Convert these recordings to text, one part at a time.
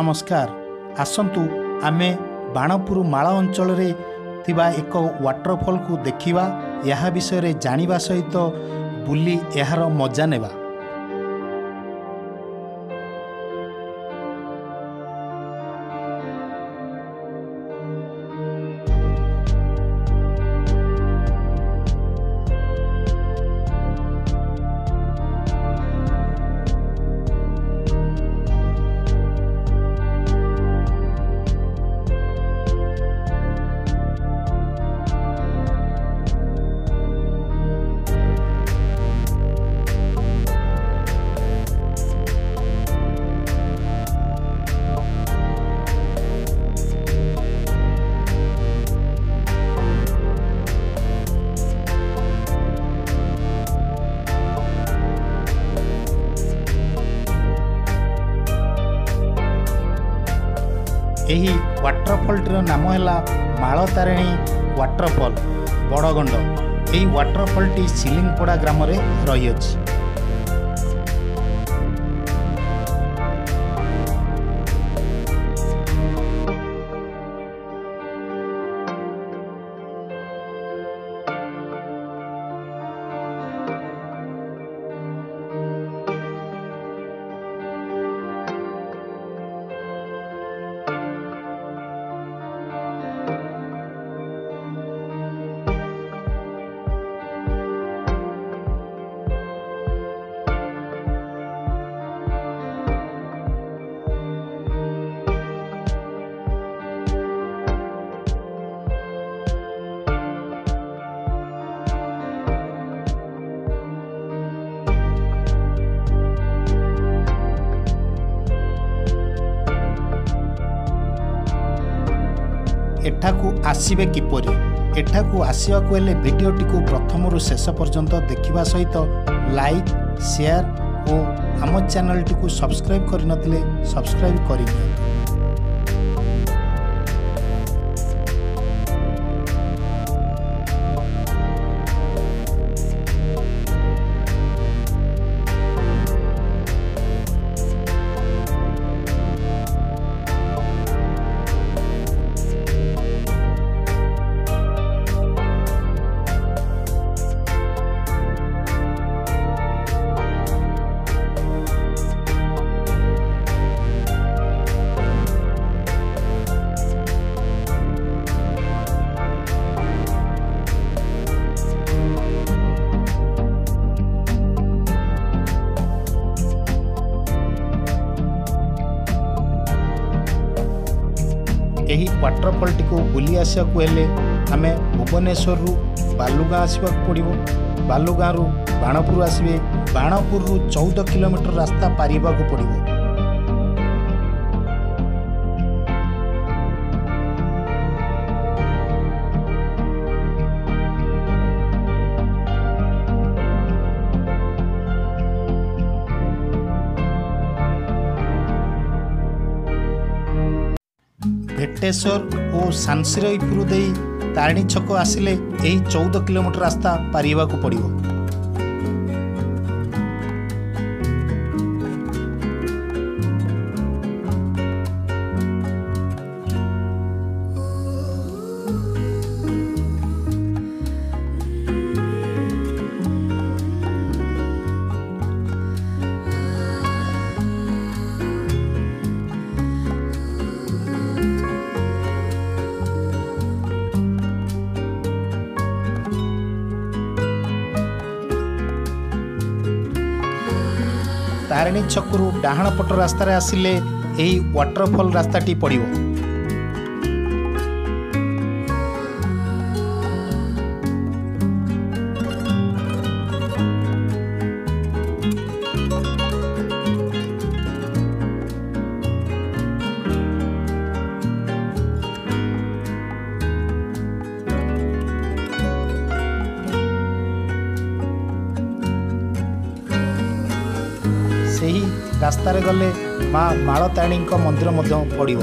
नमस्कार। आसंतु आमे बाणपुर माला अंचल रे थिबा एक वाटरफॉल को देखिबा, यह विषय रे जानिबा सहित बुली यार मजा नेबा। यही वाटरफॉल नाम है माला तारिणी वाटरफॉल बड़गंड। यही वाटरफॉल टी सिलिंगपड़ा ग्राम रे रही अछि। एठाकू आसीबे किपरि? एठाकू आसीबाकू हेले भिडियोटी को प्रथम रु शेष पर्यंत देखिबा सहित लाइक शेयर और आम चैनल टी को सब्सक्राइब करि नथिले सब्सक्राइब करि दियौ। यही वाटरफॉल टी को बुली आसवाक हेले आमे भुवनेश्वर रु बालुगाँ आसवाक पड़ो। बालुगाँ रु बाणपुर आसबे। बाणपुर रु 14 किलोमीटर रास्ता पारिबाक पड़ो। भेटेश्वर और सांसिरईपुर दे तारिणी छक आसिले यही 14 किलोमीटर रास्ता पारिबाक पड़ो। तारिणी छकरू डाहाण पट रास्तार आसिले यही वाटरफॉल रास्ताटी पड़ो। रास्तार गले माँ माला तारिणी मंदिर पड़ो।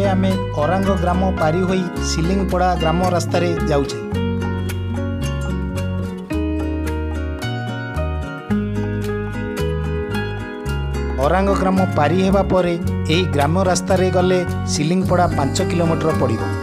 एबे आमे ओरांग ग्राम पारी होई सिलिंगपड़ा ग्राम रास्ता रे जाउछे। ओरांग ग्राम पारी हेबा परे एही ग्राम रास्ता रे गले सिलिंगपड़ा 5 किलोमीटर पड़िबो।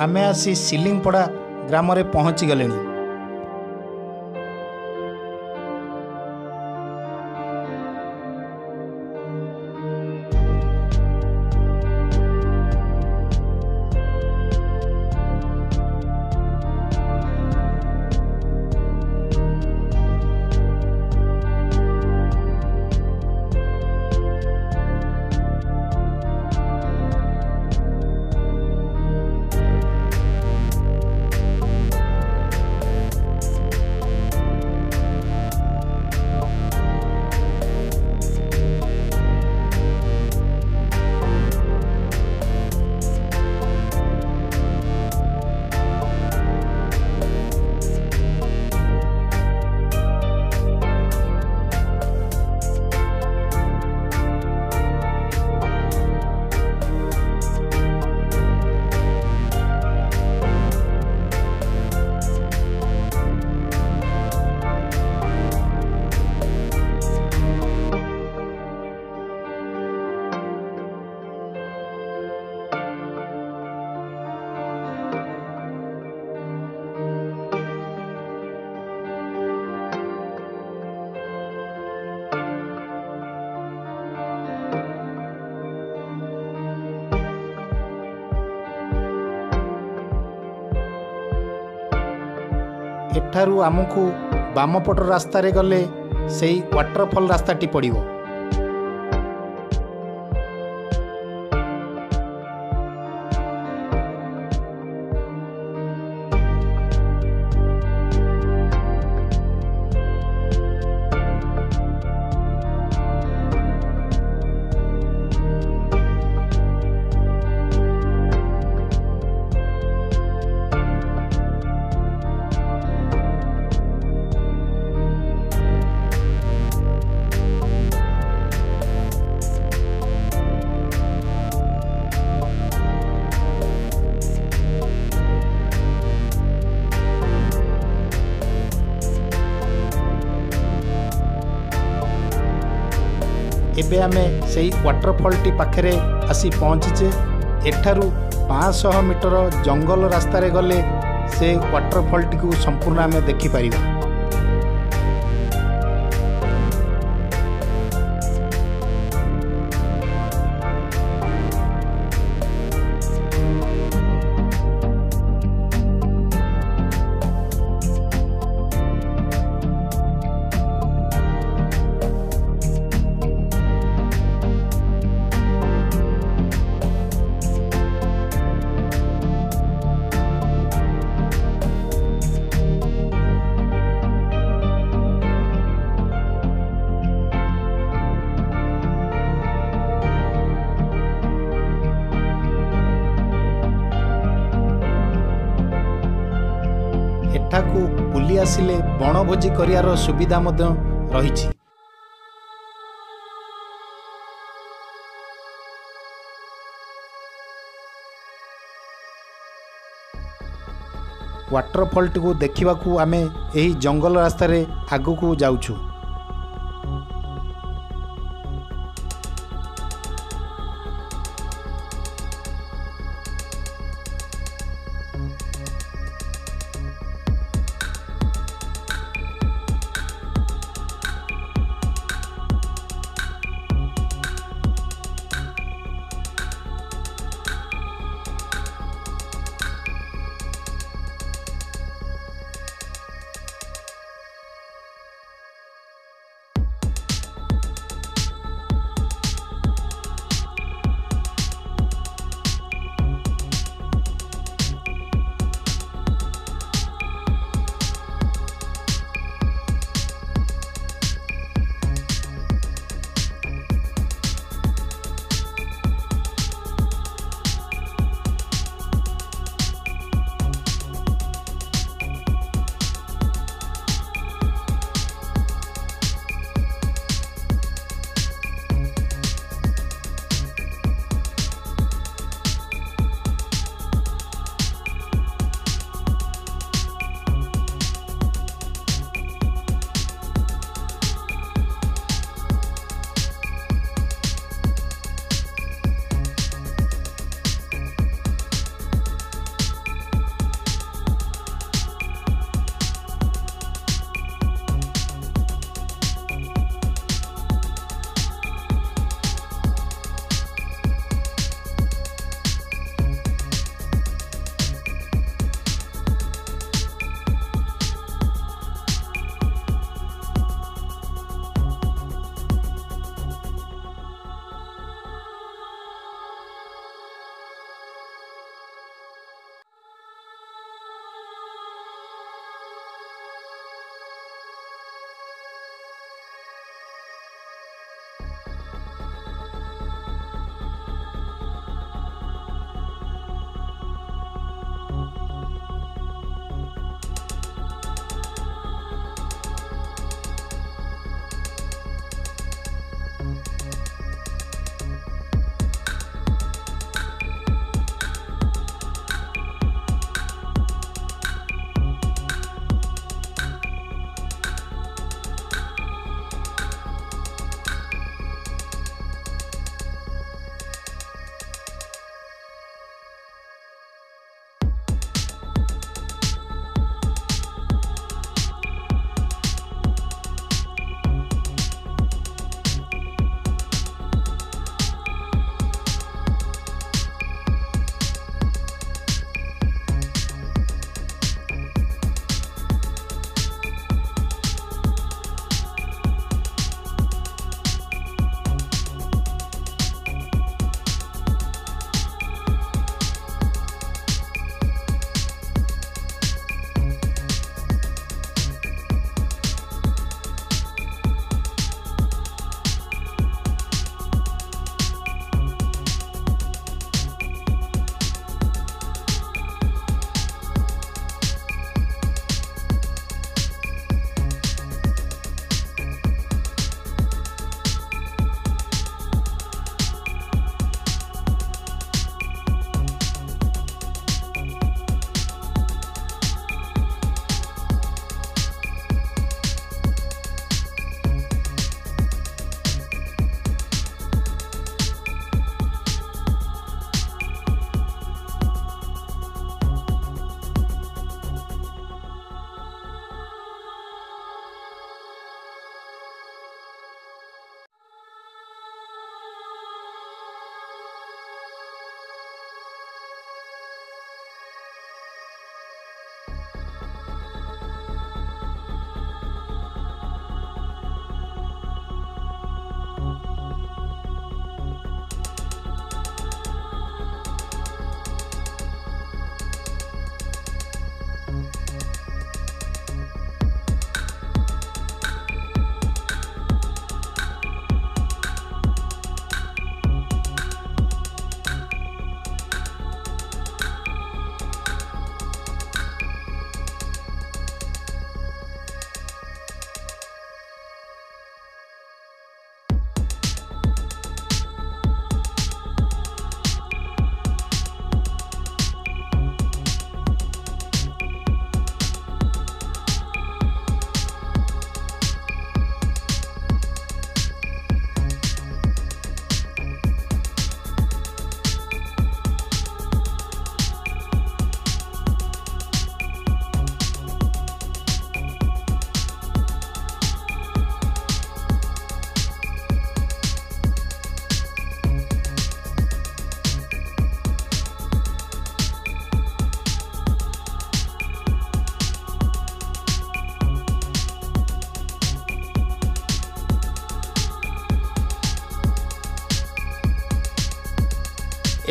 आमे आसी सिलिंगपड़ा ग्राम रे पहुँची गलेनी। एठारू आमको बामपट रास्ता रे गले सेई वाटरफॉल रास्ताटी पड़िबो। एबे आमे सेई वाटरफॉल टी पाखरे आसी पहुँचीचे। एठारू 500 मीटर जंगल रास्ता रे गले से वाटरफॉल टी को संपूर्ण आमे देखि परिबा। एठाकू बुली आसिले बनभोजी करियार सुविधा मध्य रहिछि। वाटरफॉल टी को देखिबाकू आमे एही जंगल रास्ता रे आगुकू जाउछु।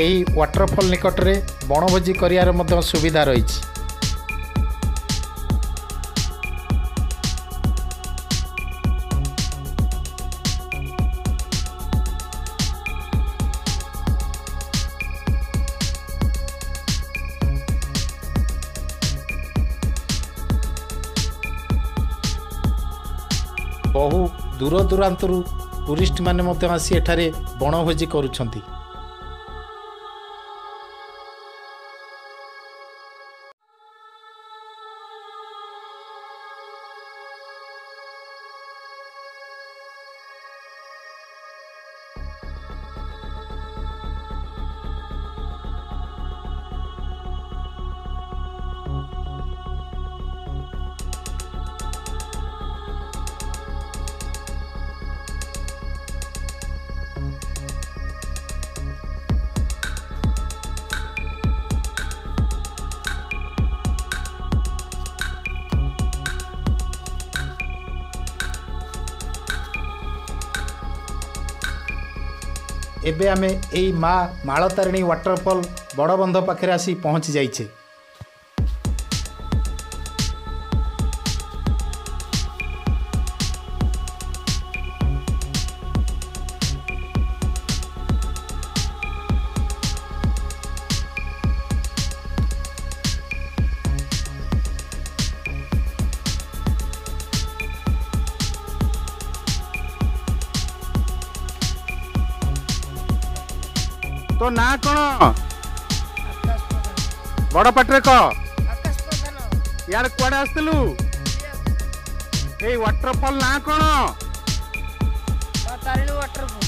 ଏହି ୱାଟରଫଲ୍ ନିକଟରେ ବଣଭୋଜି କରିବାର ମଧ୍ୟ ସୁବିଧା ରହିଛି। ବହୁ ଦୂର ଦୂରାନ୍ତରୁ ଟୁରିଷ୍ଟ ମାନେ ମଧ୍ୟ ଆସି ଏଠାରେ ବଣଭୋଜି କରୁଛନ୍ତି। एबे आमे एई माँ मालतारिणी वाटरफॉल बड़बंध पाखे आसी पहुँची जाइछे। तो ना कौन बड़ पाटे कह यार कुआडे आसलु ए वाटरफॉल ना कौन तारिणी वाटरफॉल।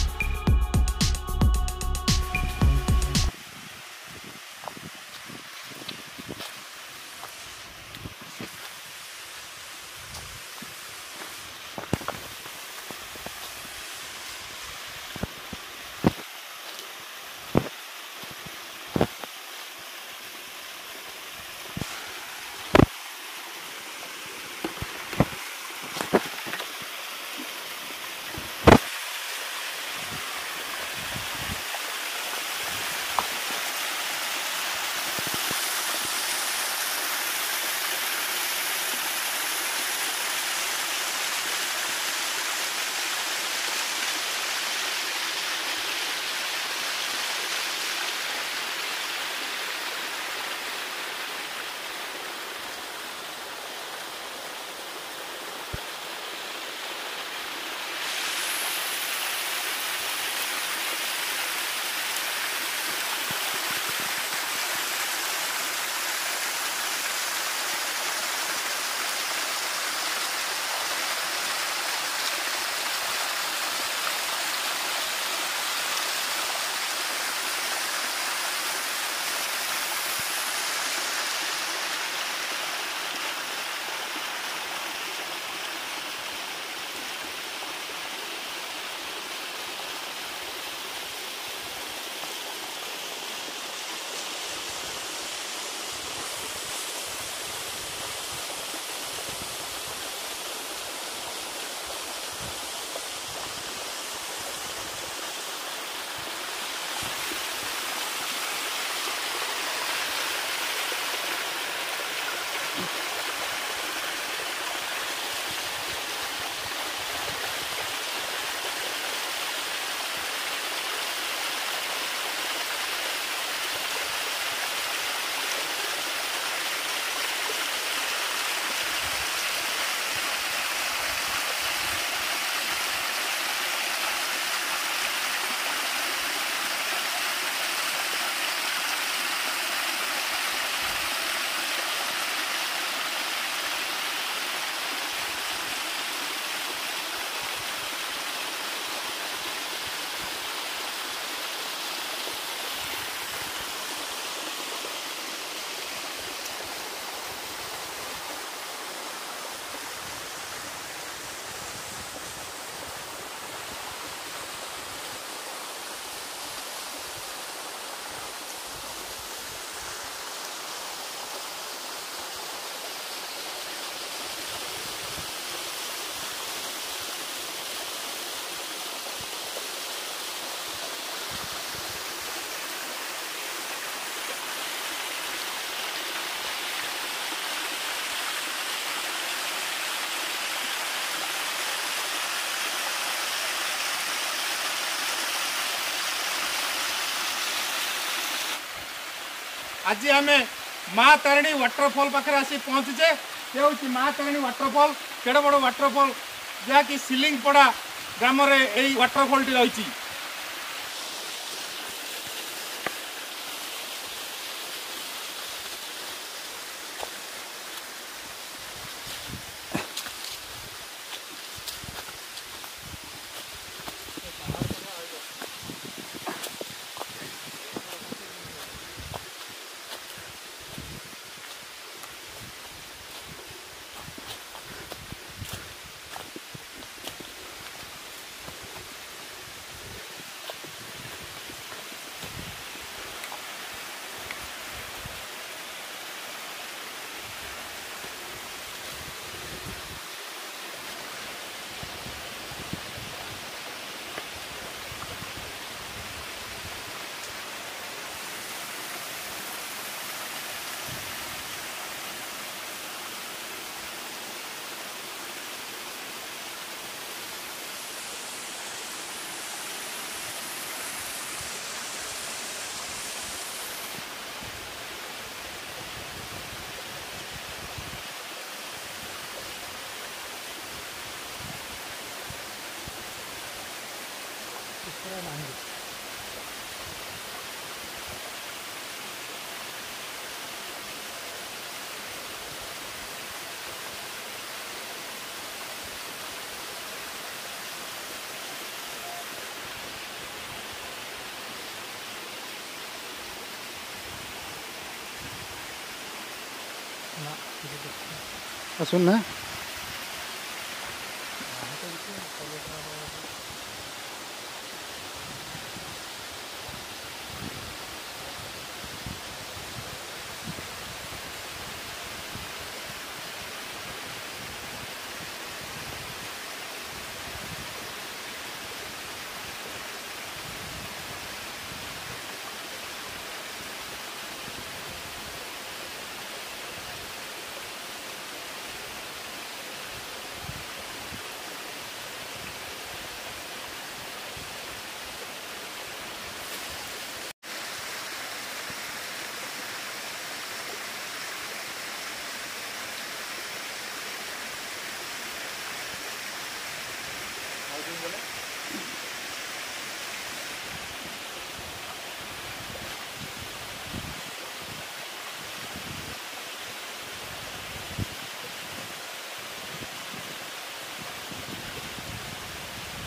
आज आम माँ तारिणी वाटरफॉल पाखे आसी पहुँचे। ये हूँ माँ तारिणी वाटरफॉल, केड़ बड़ वाटरफॉल जहाँकि सिलिंगपड़ा ग्राम यही वाटरफॉल टी रही। सुन ना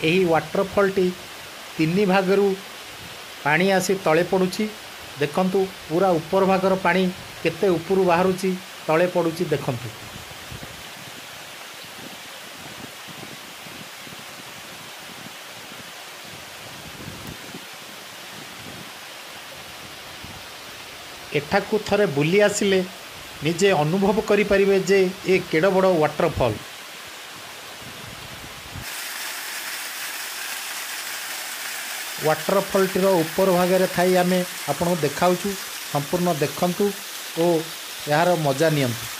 यही वाटरफॉल टी तीन भागरू पानी आसी तले पड़ुछि। देखंतु पूरा ऊपर भागर पानी केते ऊपर बाहरुछि तले पड़ुछि देखंतु। एठाकू थरे बुली आसिले निजे अनुभव करि परिबे जे ए केड़ बड़ वाटरफॉल। वाटरफॉल टीर ऊपर भागे थाई आम आपको देखाऊँ संपूर्ण देखंतु ओ यार मजा नियंतु।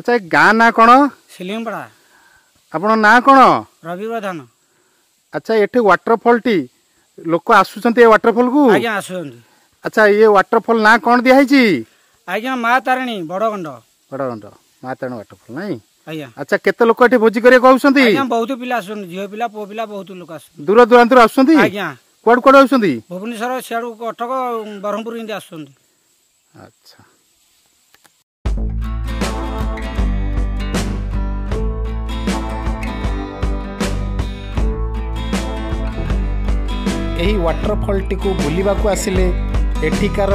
अच्छा ए गाँ ना कौन सिलिंगपड़ा आपण ना कौन रवि प्रधान अच्छा एठी वाटरफॉल टी लोक आसुचंती ए वाटरफॉल को आज्ञा आसुचंती अच्छा ये वाटरफॉल ना कौन दिया है आज्ञा माँ तारिणी बड़गंड बड़गंड माँ तारिणी वाटरफॉल नहीं आज्ञा अच्छा केते लोक एठी भोजी करे कहउसंती आज्ञा बहुत पिला आसुचंती झियो पिला पुओ पिला बहुत लोक आसुचंती दूर दूरांतर आसुचंती आज्ञा कुआड कुआड आसुचंती भुवनेश्वर सियाड़ू कटक ब्रह्मपुर इंदी आसुचंती अच्छा ଏହି ୱାଟରଫଲଟି को ବୁଲିବାକୁ ଆସିଲେ ଏଠିକାର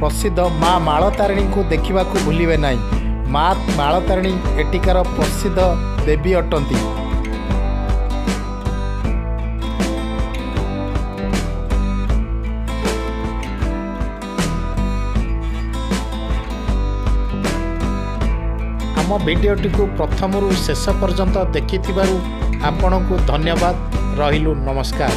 ପ୍ରସିଦ୍ଧ ମା ମାଳତାରିଣୀଙ୍କୁ ଦେଖିବାକୁ ଭୁଲିବେ ନାହିଁ। ମା ମାଳତାରିଣୀ ଏଠିକାର ପ୍ରସିଦ୍ଧ ଦେବୀ ଅଟନ୍ତି। ଆମ ଭିଡ଼ିଓଟିକୁ ପ୍ରଥମରୁ ଶେଷ ପର୍ଯ୍ୟନ୍ତ ଦେଖିଥିବାରୁ ଆପଣଙ୍କୁ ଧନ୍ୟବାଦ। ରହିଲୁ ନମସ୍କାର।